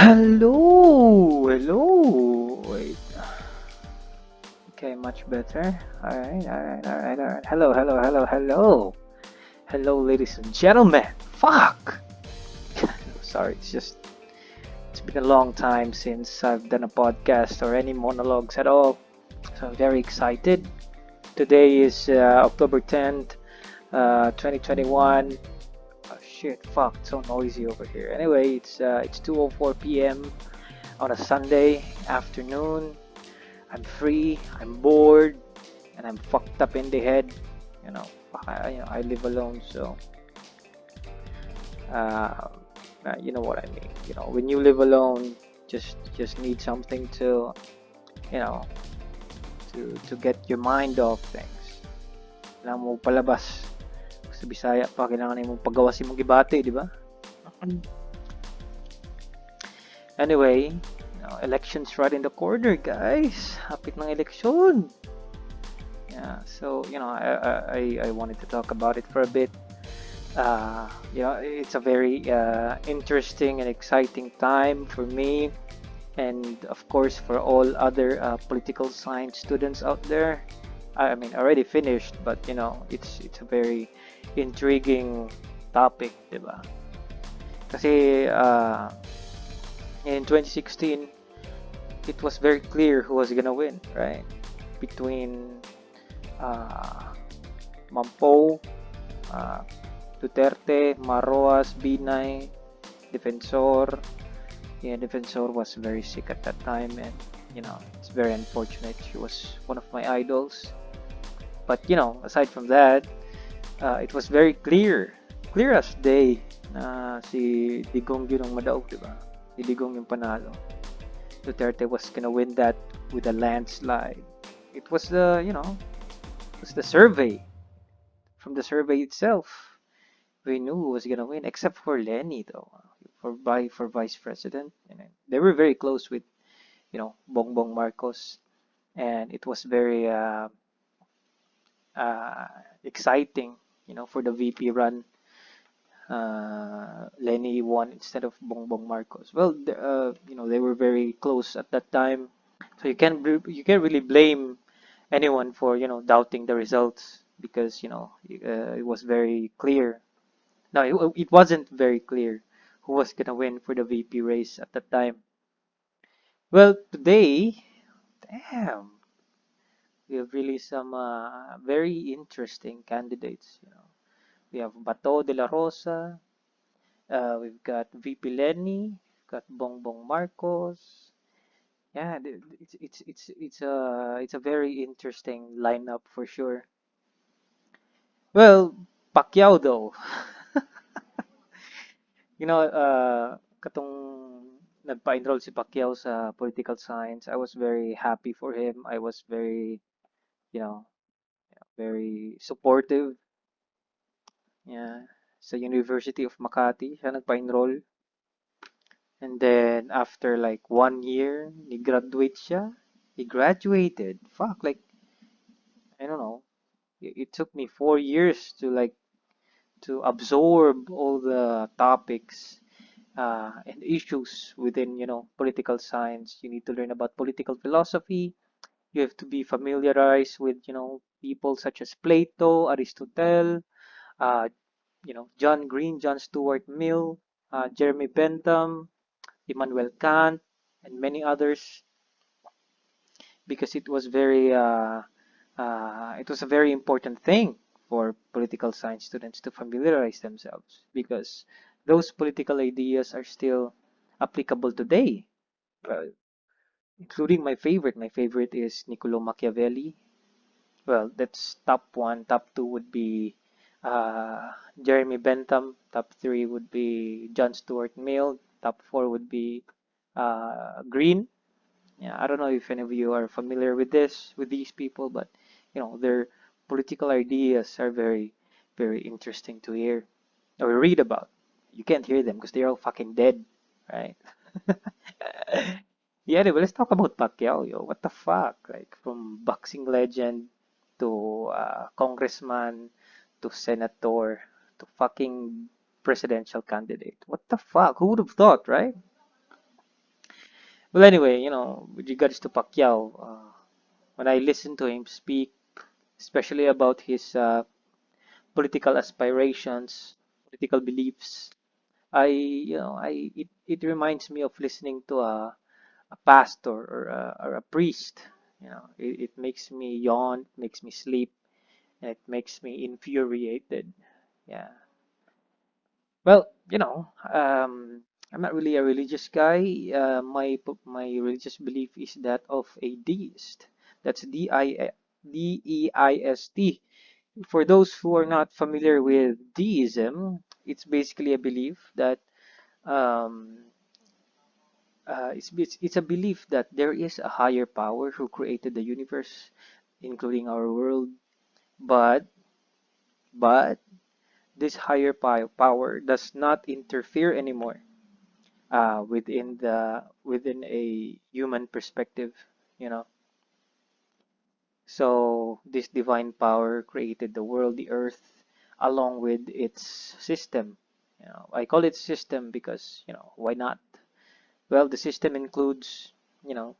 Hello, hello. Wait. Okay, much better. All right. Hello. Hello, ladies and gentlemen. Fuck. Sorry, it's been a long time since I've done a podcast or any monologues at all. So I'm very excited. Today is October 10th, 2021. Oh shit, fuck, it's so noisy over here. Anyway, it's 2:04 p.m. on a Sunday afternoon. I'm free, I'm bored, and I'm fucked up in the head. You know, I live alone, so uh, you know what I mean. You know, when you live alone, just need something to, you know, to get your mind off things. Kailangan mo palabas. Sa Bisaya pa, kailangan mo pagawas yung mga gibate, di ba? Anyway, elections right in the corner, guys. Hapit ng eleksyon. Yeah, so I wanted to talk about it for a bit. It's a very interesting and exciting time for me, and of course for all other political science students out there. I mean, already finished, but it's a very intriguing topic, diba? Kasi in 2016, it was very clear who was gonna win, right? Between uh, Mampo, uh, Duterte, Marroas, Binay, Defensor. Yeah, Defensor was very sick at that time, and it's very unfortunate. She was one of my idols. But aside from that, it was very clear as day na si Digong yun ang madaog, di ba? Si Digong yung panalo. Duterte was gonna win that with a landslide. It was the survey. From the survey itself, we knew who was gonna win, except for Lenny though. For vice president, they were very close with Bongbong Marcos, and it was very uh, exciting, for the VP run. Lenny won instead of Bongbong Marcos. Well, they were very close at that time, so you can't really blame anyone for doubting the results because it was very clear. No, it wasn't very clear who was gonna win for the VP race at that time. Well, today, damn, we have really some very interesting candidates. We have Bato de la Rosa, we've got VP Lenny, we've got Bongbong Marcos. Yeah, it's a very interesting lineup for sure. Well, Pacquiao though. Katong nagpa-enroll si Pacquiao sa political science, I was very happy for him. I was very, you know, very supportive. Yeah. Sa University of Makati, siya nagpa-enroll. And then after like 1 year, ni-graduate siya. He graduated. Fuck, like, I don't know. It took me 4 years to absorb all the topics and issues within political science. You need to learn about political philosophy. You have to be familiarized with people such as Plato, Aristotle, uh, John Green, John Stuart Mill, Jeremy Bentham, Immanuel Kant, and many others, because it was a very important thing for political science students to familiarize themselves, because those political ideas are still applicable today, uh, including my favorite. My favorite is Niccolo Machiavelli. Well, that's top one. Top two would be Jeremy Bentham. Top three would be John Stuart Mill. Top four would be Green. Yeah, I don't know if any of you are familiar with these people, but their political ideas are very, very interesting to hear or read about. You can't hear them because they're all fucking dead, right? Yeah, anyway, let's talk about Pacquiao, yo. What the fuck? Like, from boxing legend to congressman to senator to fucking presidential candidate. What the fuck? Who would have thought, right? Well, anyway, with regards to Pacquiao, when I listen to him speak, especially about his political aspirations, political beliefs, it reminds me of listening to a pastor or a priest. It makes me yawn, makes me sleep, and it makes me infuriated. Yeah. Well, I'm not really a religious guy. My religious belief is that of a deist. That's Deist. For those who are not familiar with deism, it's basically a belief that um, it's a belief that there is a higher power who created the universe, including our world, but but this higher power does not interfere anymore within a human perspective, you know. So this divine power created the world, the earth, along with its system. I call it system because, why not? Well, the system includes, you know,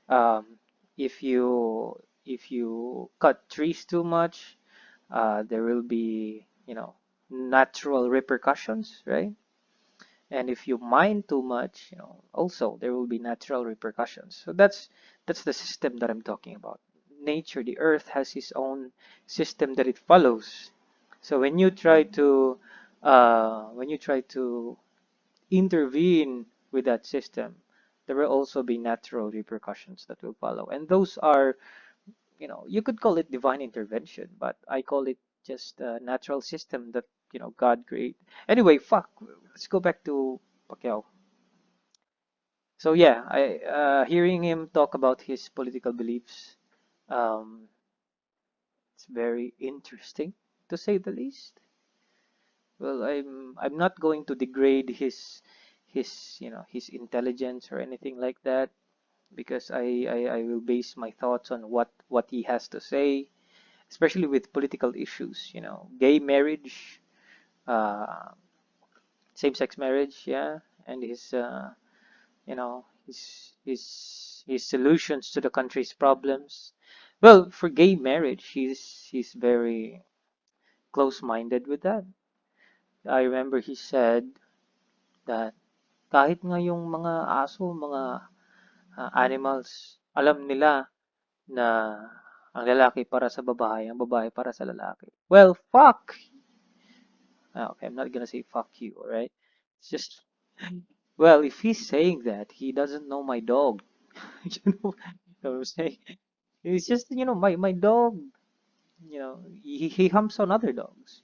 um, if you cut trees too much, there will be, natural repercussions, right? And if you mine too much, also there will be natural repercussions. So that's the system that I'm talking about. Nature, the earth has its own system that it follows. So when you try to intervene with that system, there will also be natural repercussions that will follow. And those are, you could call it divine intervention, but I call it just a natural system that, God created. Anyway, fuck. Let's go back to Pacquiao. So yeah, I hearing him talk about his political beliefs, um, it's very interesting to say the least. Well, I'm not going to degrade his intelligence or anything like that because I will base my thoughts on what he has to say, especially with political issues, gay marriage, uh, same-sex marriage, yeah, and his solutions to the country's problems. Well, for gay marriage, he's very close-minded with that. I remember he said that kahit nga yung mga aso, mga animals, alam nila na ang lalaki para sa babae, ang babae para sa lalaki. Well, fuck. Okay, I'm not gonna say fuck you, alright? It's just, well, if he's saying that, he doesn't know my dog. You know what I'm saying? It's just, my dog, he humps on other dogs,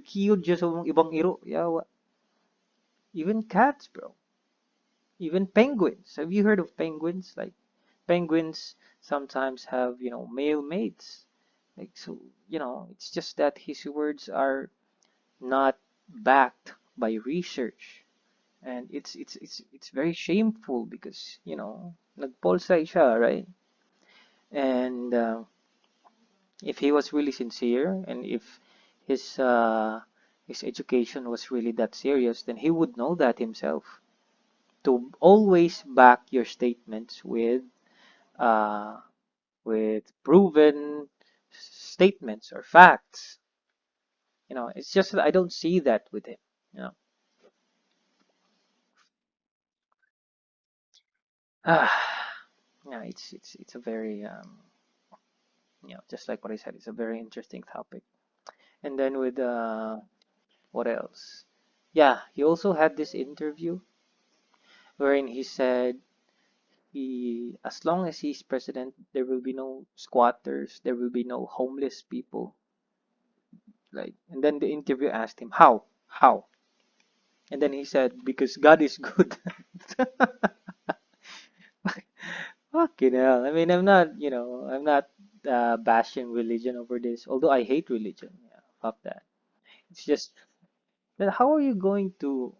cute just yung ibang iro. Yeah, even cats, bro. Even penguins. Have you heard of penguins? Like, penguins sometimes have, male mates. Like, so, it's just that his words are not backed by research. And it's very shameful because, nagpolsay siya, right? And if he was really sincere and if his uh, his education was really that serious, then he would know that himself. To always back your statements uh, with proven statements or facts. It's just that I don't see that with him. You know, yeah, it's a very just like what I said, it's a very interesting topic. And then with what else? Yeah, he also had this interview wherein he said as long as he's president, there will be no squatters, there will be no homeless people. Like, and then the interview asked him how, and then he said because God is good. Fucking hell. I mean, I'm not bashing religion over this, although I hate religion. Yeah, fuck that. It's just that how are you going to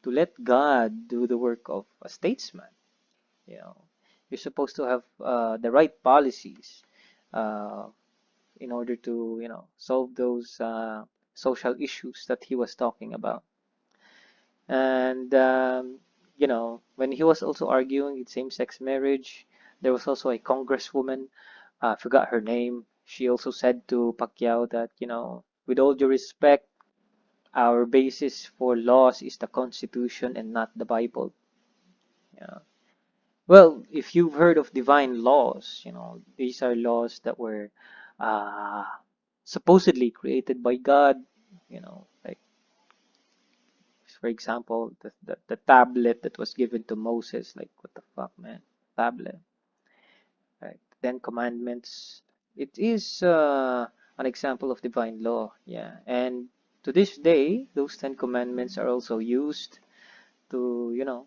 let God do the work of a statesman? You know, you're supposed to have the right policies uh, in order to, solve those social issues that he was talking about. And when he was also arguing with same-sex marriage, there was also a congresswoman, I forgot her name. She also said to Pacquiao that, with all due respect, our basis for laws is the Constitution and not the Bible. Yeah. Well, if you've heard of divine laws, these are laws that were uh, supposedly created by God, like for example, the tablet that was given to Moses, like what the fuck, man, tablet, right? Ten Commandments. It is an example of divine law, yeah. And to this day, those Ten Commandments are also used to,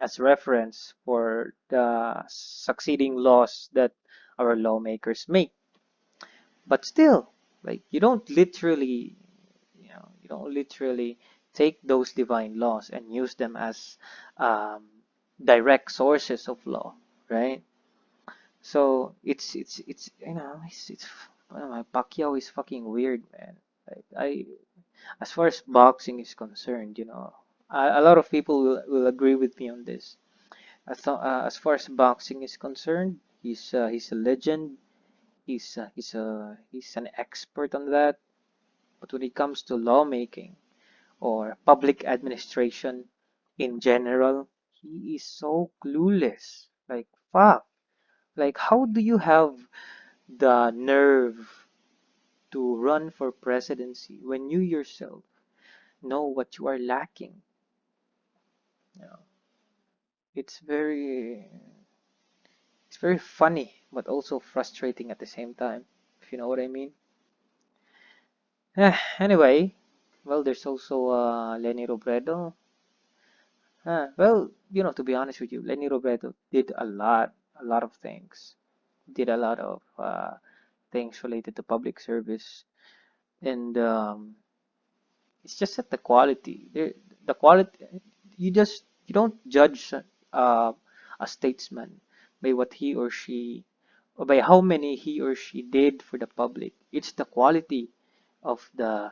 as reference for the succeeding laws that our lawmakers make. But still, like you don't literally take those divine laws and use them as um, direct sources of law, right? So it's I don't know, Pacquiao is fucking weird, man. Like as far as boxing is concerned, a lot of people will agree with me on this. I thought, as far as boxing is concerned, he's a legend. He's an expert on that. But when it comes to lawmaking or public administration in general, he is so clueless. Like fuck. Like how do you have the nerve to run for presidency when you yourself know what you are lacking? You know, it's very it's very funny but also frustrating at the same time, if you know what I mean. Anyway, well, there's also Lenny Robredo. Well, to be honest with you, Lenny Robredo did a lot of things. Did a lot of things related to public service, and it's just that the quality, you don't judge a statesman by what he or she, or by how many he or she did for the public. It's the quality of the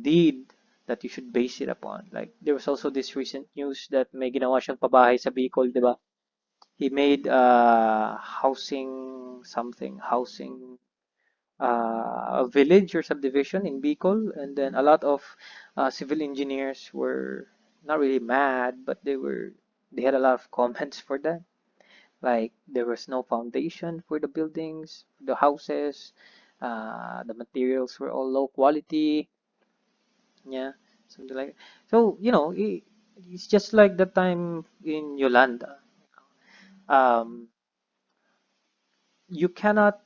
deed that you should base it upon. Like there was also this recent news that may ginawa siyang pabahay sa Bicol, di ba? He made housing a village or subdivision in Bicol, and then a lot of civil engineers were not really mad, but they had a lot of comments for that. Like there was no foundation for the buildings, the houses, the materials were all low quality, yeah, something like. So it's just like the time in Yolanda. Um, you cannot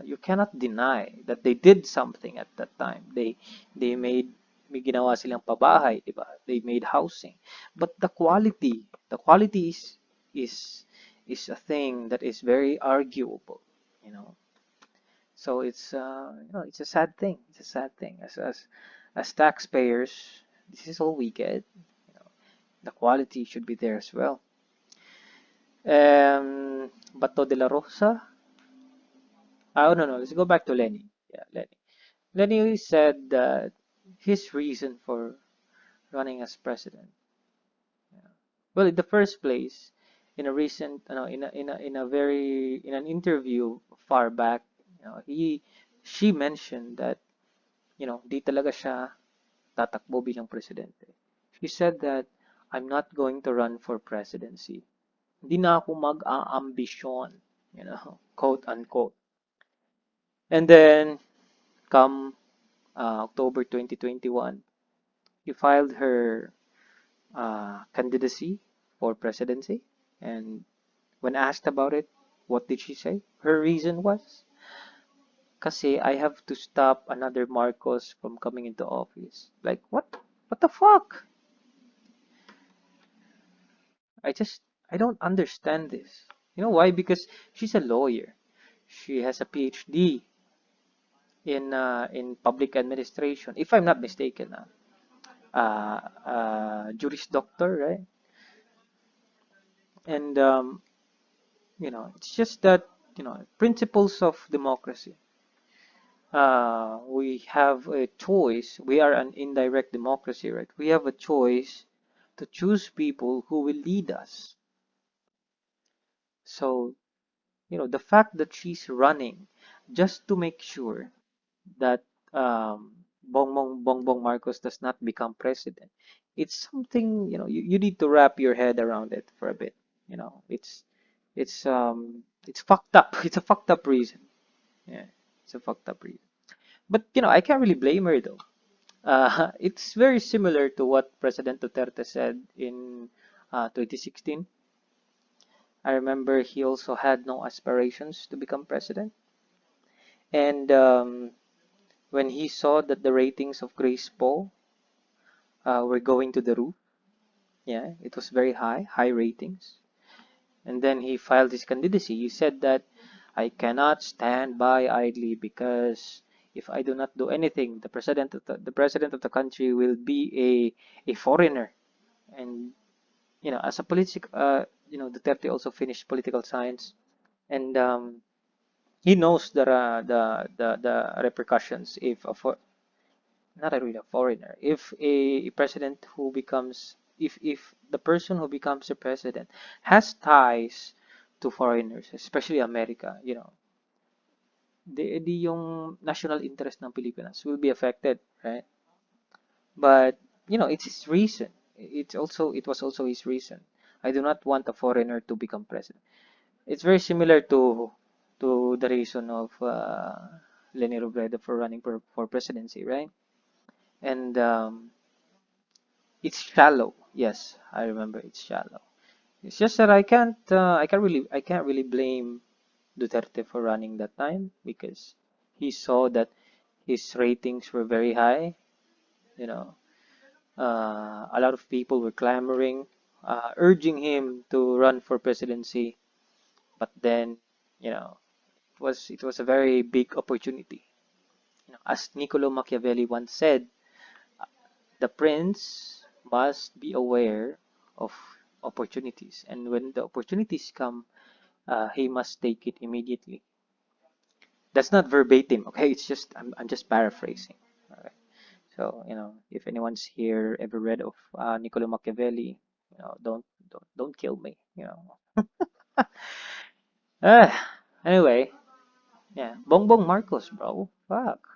you cannot deny that they did something at that time. They made may ginawa silang pabahay, di ba? They made housing. But the quality is is a thing that is very arguable, you know. So it's a sad thing. It's a sad thing. As taxpayers, this is all we get. You know, the quality should be there as well. Bato de la Rosa. Oh no, no, let's go back to Lenny. Yeah, Lenny. Lenny said that his reason for running as president. Yeah. Well, in the first place, in a recent, in an interview far back, she mentioned that, di talaga siya tatakbo bilang presidente. She said that I'm not going to run for presidency. Hindi na ako mag-aambisyon, quote unquote. And then come October 2021, he filed her candidacy for presidency. And when asked about it, what did she say? Her reason was, kasi I have to stop another Marcos from coming into office. Like, what? What the fuck? I just, I don't understand this. You know why? Because she's a lawyer. She has a PhD in public administration, if I'm not mistaken. Juris Doctor, right? And it's just that principles of democracy. we have a choice. We are an indirect democracy, right? We have a choice to choose people who will lead us. So, the fact that she's running just to make sure that Bongbong Marcos does not become president, it's something, you need to wrap your head around it for a bit. It's fucked up. It's a fucked up reason. Yeah, it's a fucked up reason. But I can't really blame her though. It's very similar to what President Duterte said in 2016. I remember he also had no aspirations to become president. And when he saw that the ratings of Grace Poe were going to the roof, yeah, it was very high, high ratings. And then he filed his candidacy. He said that I cannot stand by idly because if I do not do anything, the president of the country will be a foreigner. And as a politic, Duterte also finished political science, and he knows the repercussions if not a really a foreigner, if a president who becomes if the person who becomes a president has ties to foreigners, especially America, yung national interest ng Pilipinas will be affected, right? But it's his reason. It was also his reason. I do not want a foreigner to become president. It's very similar to the reason of Leni Robredo for running for presidency, right? And it's shallow. Yes, I remember it's shallow. It's just that I can't really blame Duterte for running that time because he saw that his ratings were very high. You know, a lot of people were clamoring, urging him to run for presidency. But then, it was a very big opportunity. As Niccolo Machiavelli once said, the prince must be aware of opportunities, and when the opportunities come, he must take it immediately. That's not verbatim, okay? It's just I'm just paraphrasing. Okay. So if anyone's here ever read of Niccolo Machiavelli, don't kill me. Anyway, yeah, Bongbong Marcos, bro. Fuck.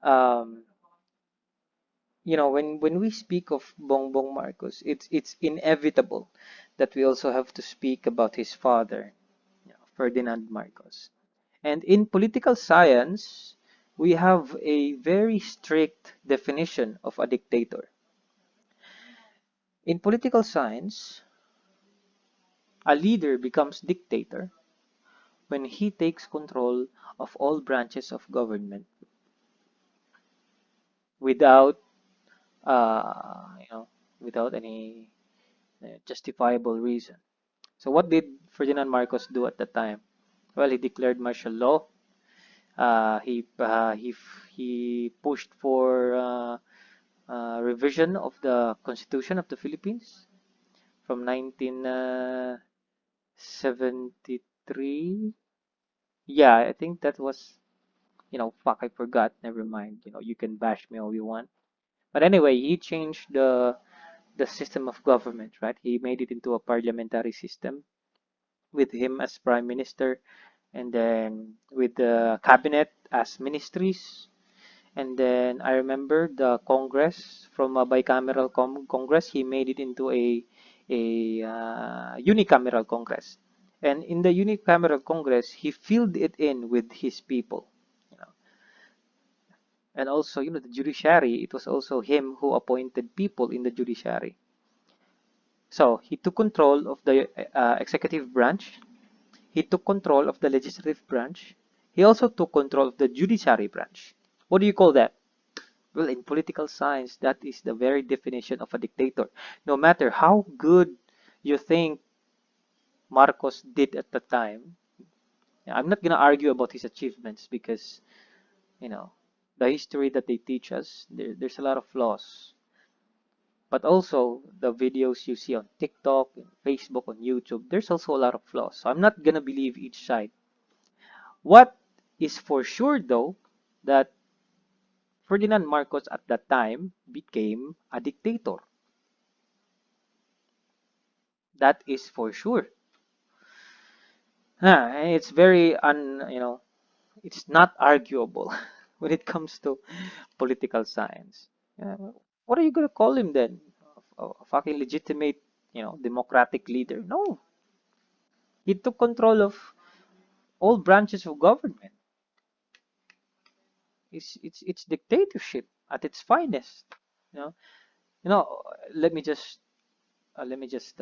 Um, when we speak of Bongbong Marcos, it's inevitable that we also have to speak about his father, Ferdinand Marcos. And in political science, we have a very strict definition of a dictator. In political science, a leader becomes dictator when he takes control of all branches of government without, uh, you know, without any justifiable reason. So what did Ferdinand Marcos do at the time? Well, he declared martial law. He pushed for revision of the Constitution of the Philippines from 1973. Yeah, I think that was, fuck, I forgot. Never mind. You can bash me all you want. But anyway, he changed the system of government, right? He made it into a parliamentary system with him as prime minister, and then with the cabinet as ministries. And then I remember the Congress, from a bicameral Congress, he made it into a unicameral Congress. And in the unicameral Congress, he filled it in with his people. You know, and also, the judiciary. It was also him who appointed people in the judiciary. So he took control of the executive branch. He took control of the legislative branch. He also took control of the judiciary branch. What do you call that? Well, in political science, that is the very definition of a dictator. No matter how good you think Marcos did at the time, I'm not gonna argue about his achievements because, you know, the history that they teach us, there's a lot of flaws. But also, the videos you see on TikTok, on Facebook, on YouTube, there's also a lot of flaws. So I'm not gonna believe each side. What is for sure though, that Ferdinand Marcos at that time became a dictator. That is for sure. It's very it's not arguable when it comes to political science. What are you going to call him then? A fucking legitimate, democratic leader? No, he took control of all branches of government. It's dictatorship at its finest. You know, you know. Let me just let me just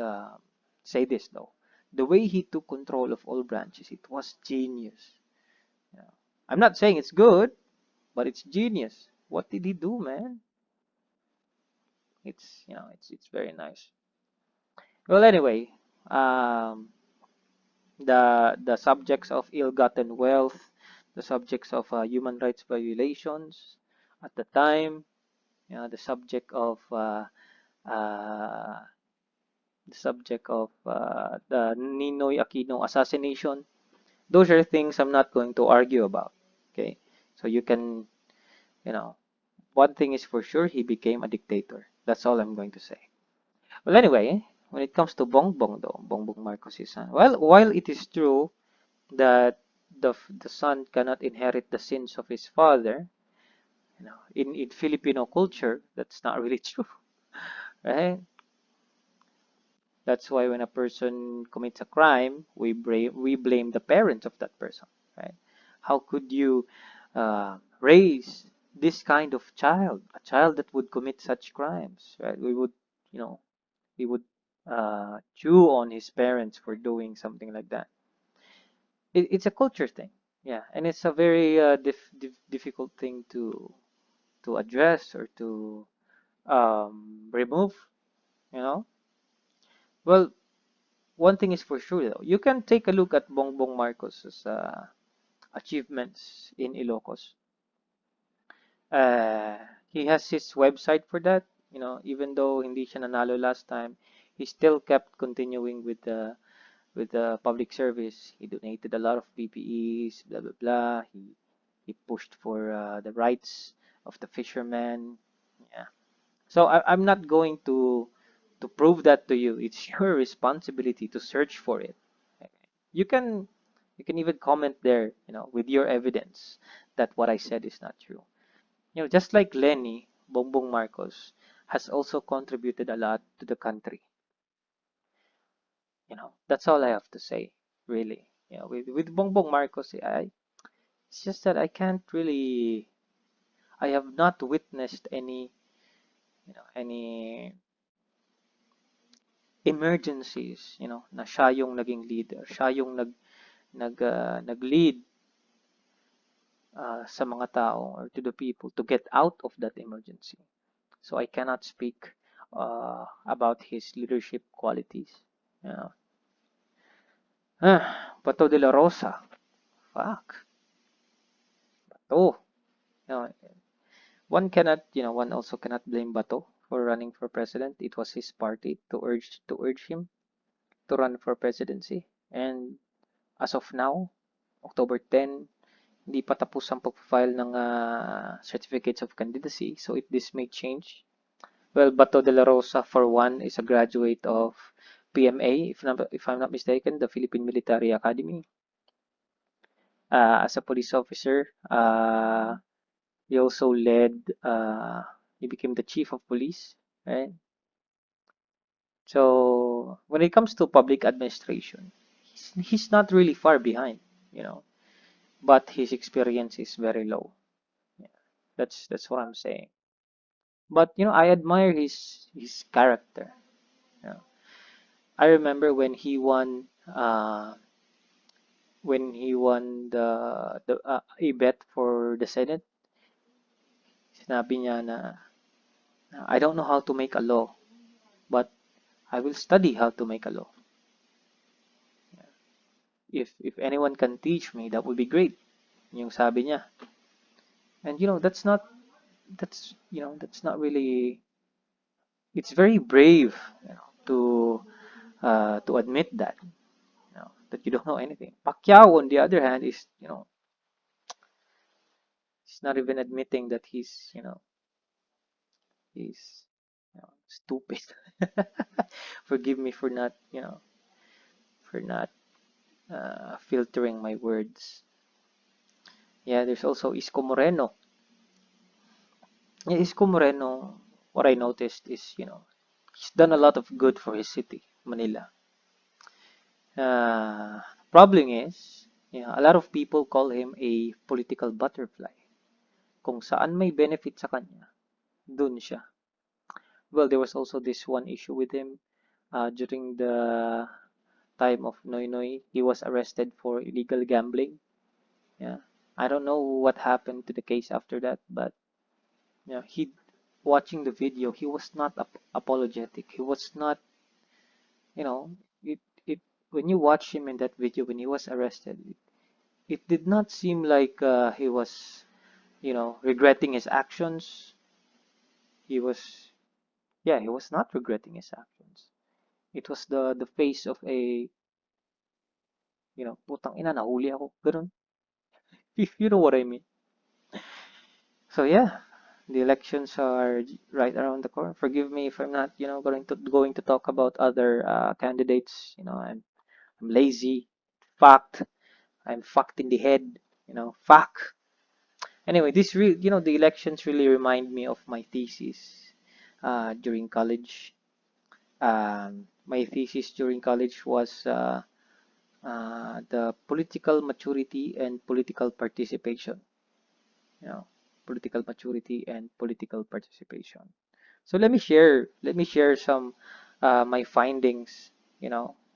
say this though. The way he took control of all branches, it was genius. You know, I'm not saying it's good, but it's genius. What did he do, man? It's very nice. Well, anyway, um, the subjects of ill-gotten wealth, the subjects of human rights violations at the time, the subject of uh, the Ninoy Aquino assassination. Those are things I'm not going to argue about. Okay, so you can, you know, one thing is for sure, he became a dictator. That's all I'm going to say. Well, anyway, when it comes to Bongbong though, Bongbong Marcos' son, well, while it is true that the son cannot inherit the sins of his father, in Filipino culture, that's not really true, right? That's why when a person commits a crime, we blame the parents of that person, right? How could you raise this kind of child, a child that would commit such crimes, right? You know, we would chew on his parents for doing something like that. It's a culture thing, yeah, and it's a very difficult thing to address or to remove, you know. Well, one thing is for sure though, you can take a look at Bongbong Marcos's achievements in Ilocos. Uh, he has his website for that. Even though hindi siya nanalo last time, he still kept continuing with the public service. He donated a lot of PPEs, blah blah blah. He pushed for the rights of the fishermen. Yeah. So I'm not going to prove that to you. It's your responsibility to search for it. You can you can even comment there, with your evidence that what I said is not true. Just like Lenny, Bongbong Marcos has also contributed a lot to the country. That's all I have to say, really. With Bongbong Marcos, it's just that I have not witnessed any emergencies, na siya yung naging leader, siya yung nag-lead sa mga tao or to the people to get out of that emergency. So I cannot speak about his leadership qualities. Yeah. Bato de la Rosa. Fuck. Bato. You know, one also cannot blame Bato for running for president. It was his party to urge him to run for presidency. And as of now, October 10, hindi pa tapos ang pag-file ng certificates of candidacy. So this may change. Well, Bato de la Rosa, for one, is a graduate of PMA, if I'm not mistaken, the Philippine Military Academy. As a police officer, he also he became the chief of police, right? So when it comes to public administration, he's not really far behind, you know, but his experience is very low. Yeah, that's what I'm saying. But I admire his character. You know, I remember when he won a bet for the Senate. Sinabi niya na I don't know how to make a law, but I will study how to make a law. If anyone can teach me, that would be great. Yung sabi niya. And that's not really, it's very brave, to admit that, that you don't know anything. Pacquiao, on the other hand, is not even admitting that he's stupid. Forgive me for not, for not filtering my words. Yeah, there's also Isko Moreno. Yeah, Isko Moreno, what I noticed is, he's done a lot of good for his city, Manila. Uh, Problem is, a lot of people call him a political butterfly. Kung saan may benefit sa kanya, dun siya. Well, there was also this one issue with him during the time of Noy Noy. He was arrested for illegal gambling. Yeah. I don't know what happened to the case after that, but he watching the video, he was not apologetic. He was not, you know, it it when you watch him in that video when he was arrested, it did not seem like he was, regretting his actions. He was, yeah, he was not regretting his actions. It was the face of a, putang ina, nahuli ako. Ganun. If you know what I mean. So yeah, the elections are right around the corner. Forgive me if I'm not, going to talk about other candidates. I'm lazy. Fact. I'm fucked in the head. Fuck. Anyway, the elections really remind me of my thesis during college. My thesis during college was the political maturity and political participation. You know, Political maturity and political participation. So let me share some my findings,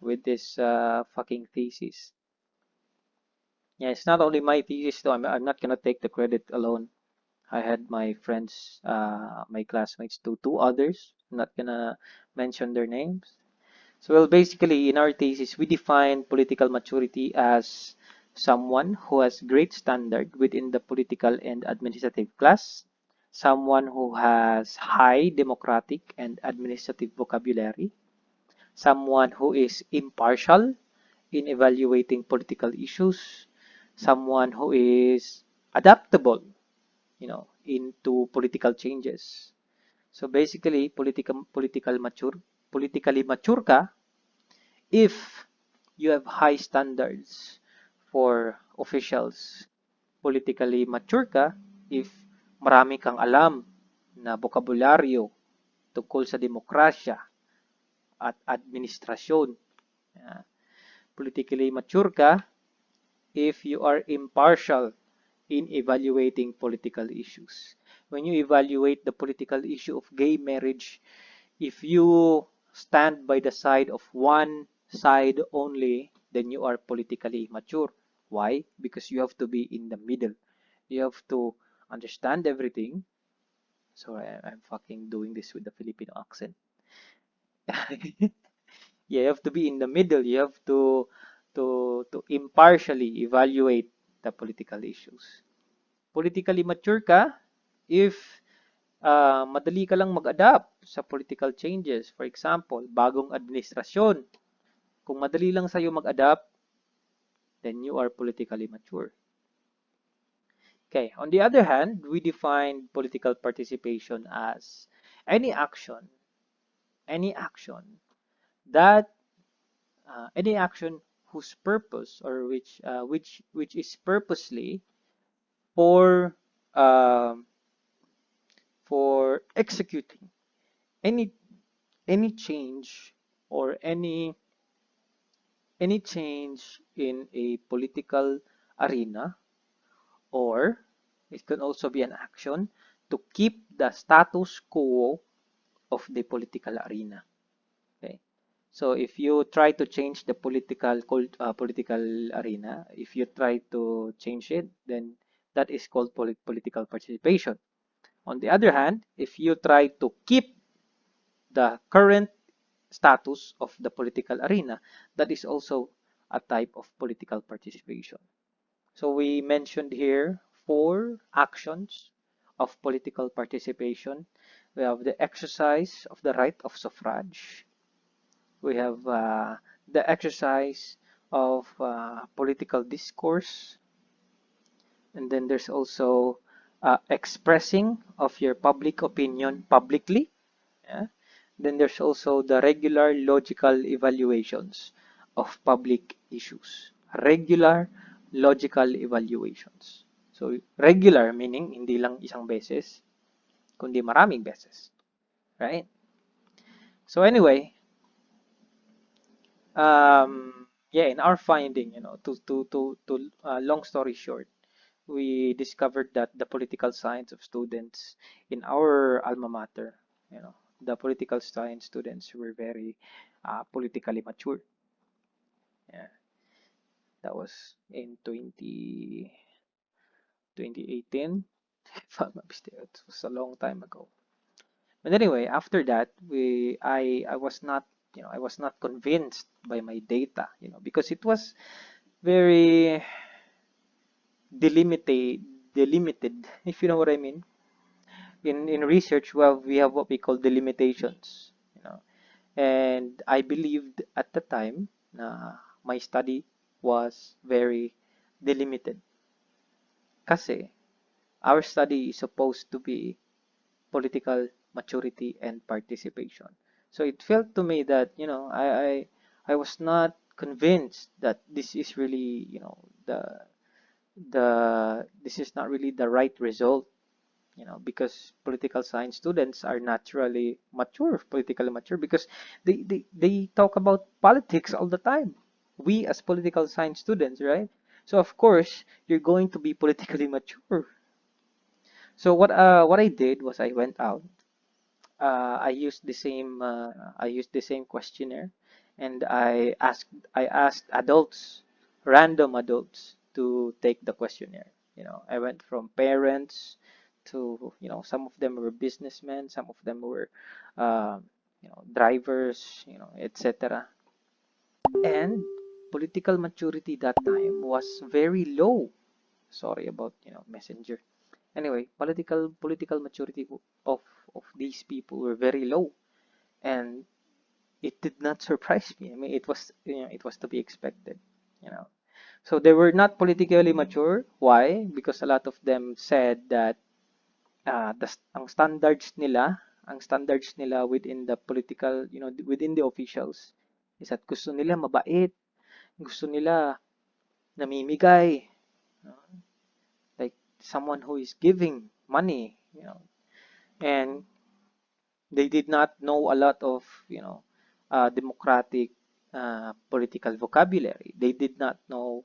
with this fucking thesis. Yeah, it's not only my thesis though. I'm not gonna take the credit alone. I had my friends, my classmates, two others. I'm not gonna mention their names. So, well, basically, in our thesis, we define political maturity as someone who has great standard within the political and administrative class, someone who has high democratic and administrative vocabulary, someone who is impartial in evaluating political issues, someone who is adaptable, into political changes. So basically, politically mature ka if you have high standards for officials. Politically mature ka if marami kang alam na bokabularyo tungkol sa demokrasya at administrasyon. Uh, Politically mature ka if you are impartial in evaluating political issues. When you evaluate the political issue of gay marriage, if you stand by the side of one side only, then you are politically mature. Why? Because you have to be in the middle. You have to understand everything. Sorry, I'm fucking doing this with the Filipino accent. Yeah, you have to be in the middle. You have to impartially evaluate the political issues. Politically mature ka if madali ka lang mag-adapt sa political changes. For example, bagong administrasyon. Kung madali lang sa'yo mag-adapt, then you are politically mature. Okay, on the other hand, we define political participation as any action, any action that any action whose purpose or which is purposely for um, for executing any any change or any change in a political arena, or it can also be an action to keep the status quo of the political arena. Okay, so if you try to change the political arena, if you try to change it, then that is called political participation. On the other hand, if you try to keep the current status of the political arena, that is also a type of political participation. So we mentioned here four actions of political participation. We have the exercise of the right of suffrage. We have the exercise of political discourse. And then there's also expressing of your public opinion publicly. Yeah? Then there's also the regular logical evaluations of public issues. Regular logical evaluations. So, regular meaning hindi lang isang beses, kundi maraming beses. Right? So anyway, yeah, in our finding, long story short, we discovered that the political science of students in our alma mater, the political science students were very politically mature. Yeah, that was in 2018. If I'm not mistaken, it was a long time ago. But anyway, after that, I was not, I was not convinced by my data, because it was very delimited, delimited, if you know what I mean. In research, well, we have what we call delimitations, and I believed at the time na my study was very delimited kasi our study is supposed to be political maturity and participation. So it felt to me that, I was not convinced that this is really, this is not really the right result, because political science students are naturally mature, politically mature, because they talk about politics all the time. We as political science students, right? So of course, you're going to be politically mature. So what I did was I went out. I used the same questionnaire, and I asked adults, random adults, to take the questionnaire. I went from parents to, some of them were businessmen, some of them were uh, drivers, etc. And political maturity that time was very low. Sorry about, messenger. Anyway, political maturity of these people were very low, and it did not surprise me. I mean, it was to be expected, you know. So they were not politically mature. Why? Because a lot of them said that ang standards nila within the political, within the officials is that gusto nila mabait, gusto nila namimigay, you know, like someone who is giving money, and they did not know a lot of, democratic political vocabulary. They did not know,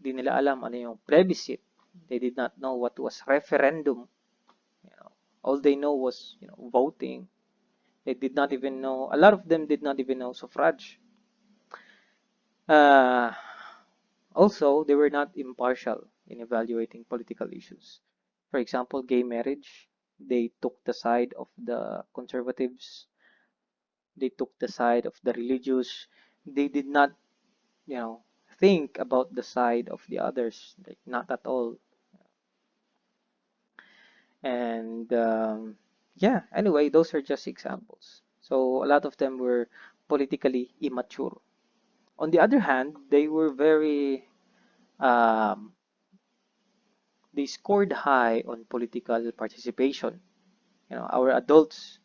di nila alam ano yung plebiscite. They did not know what was referendum. You know, all they know was, voting. They did not even know, a lot of them did not even know suffrage. Uh, Also, they were not impartial in evaluating political issues. For example, gay marriage, they took the side of the conservatives. They took the side of the religious. They did not, think about the side of the others, like not at all. And yeah, anyway, those are just examples. So a lot of them were politically immature. On the other hand, they were very, um, they scored high on political participation. Our adults,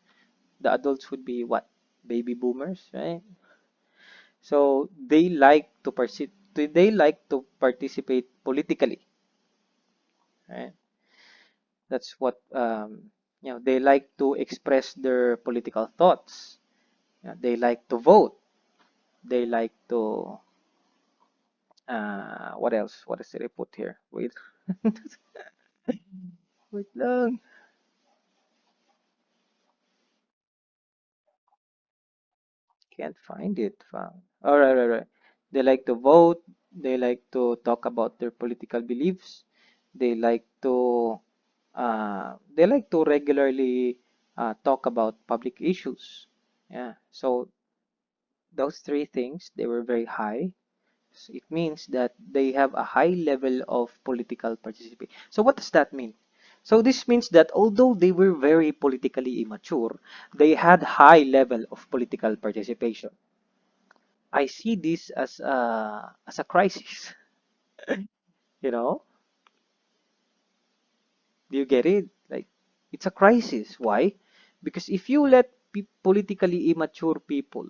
the adults would be what? Baby boomers, right? So they like to participate politically, right? That's what, they like to express their political thoughts. They like to vote. They like to what else? What is it I put here? Wait. Wait lang. Can't find it. Found. All right, right, right. They like to vote. They like to talk about their political beliefs. They like to regularly talk about public issues. Yeah. So those three things, they were very high. So it means that they have a high level of political participation. So what does that mean? So this means that although they were very politically immature, they had high level of political participation. I see this as a crisis, you know. Do you get it? Like, it's a crisis. Why? Because if you let politically immature people,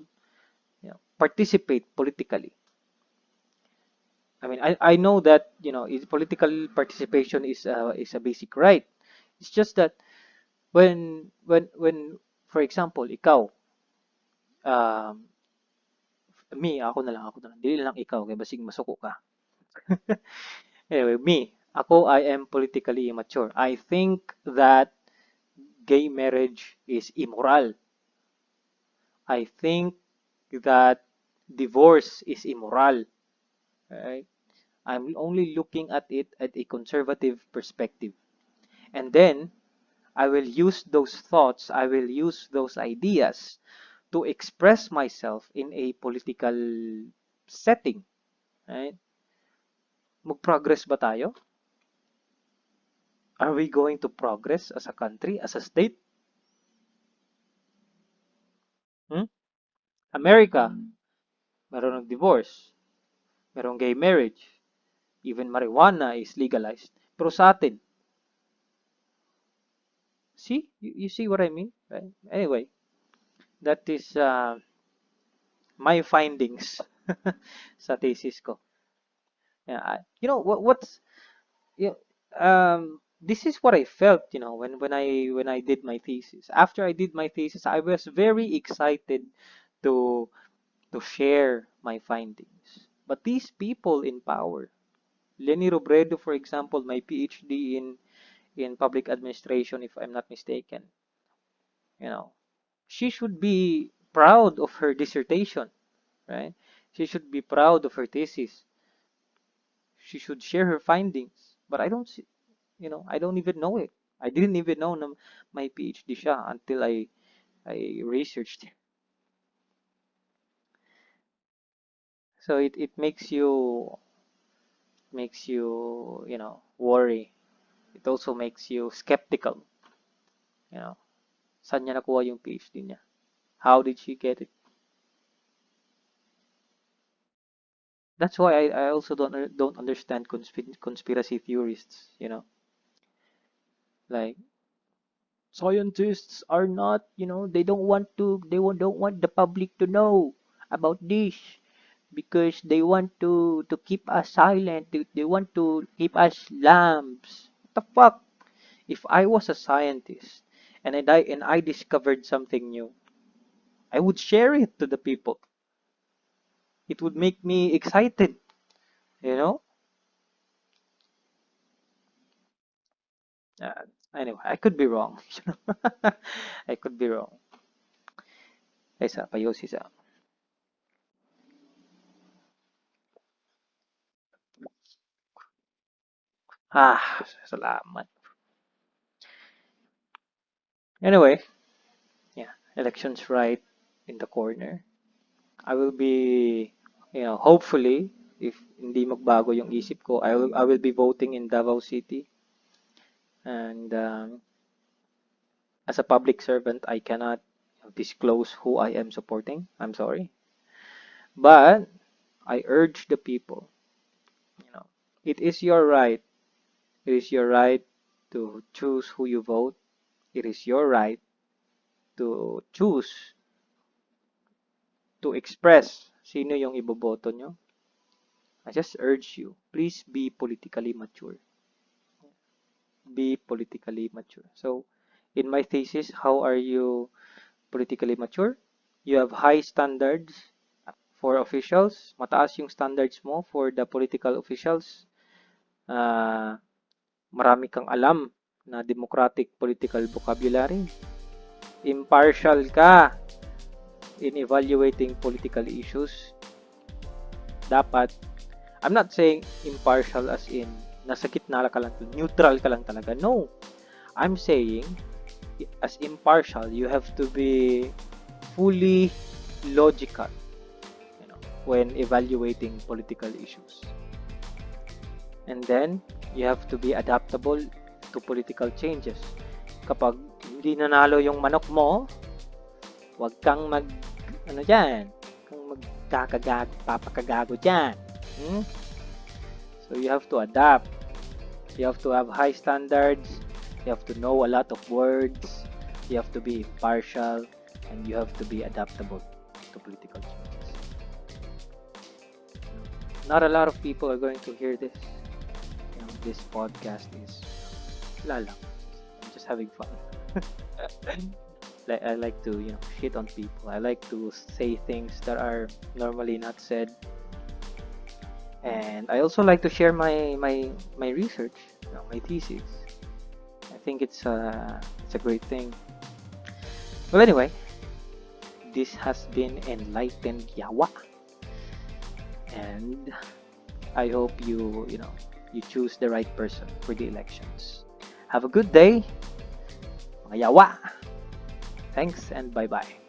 participate politically, I mean, I know that, political participation is a basic right. It's just that when for example, ikaw, um, ako na lang, dili lang ikaw, kay basig masuko ka. Anyway, ako, I am politically immature. I think that gay marriage is immoral. I think that divorce is immoral. Right? I'm only looking at it at a conservative perspective. And then, I will use those thoughts, I will use those ideas to express myself in a political setting. Right? Mag-progress ba tayo? Are we going to progress as a country, as a state? Hmm? America, meron ng divorce, merong gay marriage, even marijuana is legalized. Pero sa atin, see? You see what I mean? Right? Anyway, that is my findings sa thesis ko. Yeah, what's you know, this is what I felt, when I did my thesis. After I did my thesis, I was very excited to share my findings. But these people in power, Lenny Robredo, for example, my PhD in public administration, if I'm not mistaken, you know, she should be proud of her dissertation, right? She should be proud of her thesis. She should share her findings. But I don't see, I don't even know it. I didn't even know na my PhD siya until I researched it. So it makes you, worry. It also makes you skeptical, you know. Saan niya nakuha yung PhD niya? How did she get it? That's why I also don't understand conspiracy theorists, like scientists are not, they don't want the public to know about this because they want to keep us silent. They want to keep us lambs. What the fuck? If I was a scientist and I discovered something new, I would share it to the people. It would make me excited, you know? Uh, anyway, I could be wrong. I could be wrong. Isa, payos isa. Salamat. Anyway, yeah, elections right in the corner. I will be, hopefully, if hindi magbago yung isip ko, I will be voting in Davao City. And as a public servant, I cannot disclose who I am supporting. I'm sorry. But I urge the people, you know, it is your right. It is your right to choose who you vote. It is your right to choose, to express sino yung iboboto nyo. I just urge you, please be politically mature. Be politically mature. So, in my thesis, how are you politically mature? You have high standards for officials. Mataas yung standards mo for the political officials. Marami kang alam na democratic political vocabulary. Impartial ka in evaluating political issues. Dapat, I'm not saying impartial as in nasa gitna ka lang, neutral ka lang talaga. No. I'm saying as impartial, you have to be fully logical, when evaluating political issues. And then, you have to be adaptable to political changes. Kapag hindi nanalo yung manok mo, wag kang papakagago dyan. So you have to adapt. You have to have high standards. You have to know a lot of words, you have to be impartial, and you have to be adaptable to political changes. Not a lot of people are going to hear this. This podcast is wala lang. I'm just having fun. Like I like to, shit on people. I like to say things that are normally not said, and I also like to share my research, my thesis. I think it's a great thing. Well, anyway, this has been Enlightened Yawa, and I hope you choose the right person for the elections. Have a good day, mga yawa. Thanks and bye bye.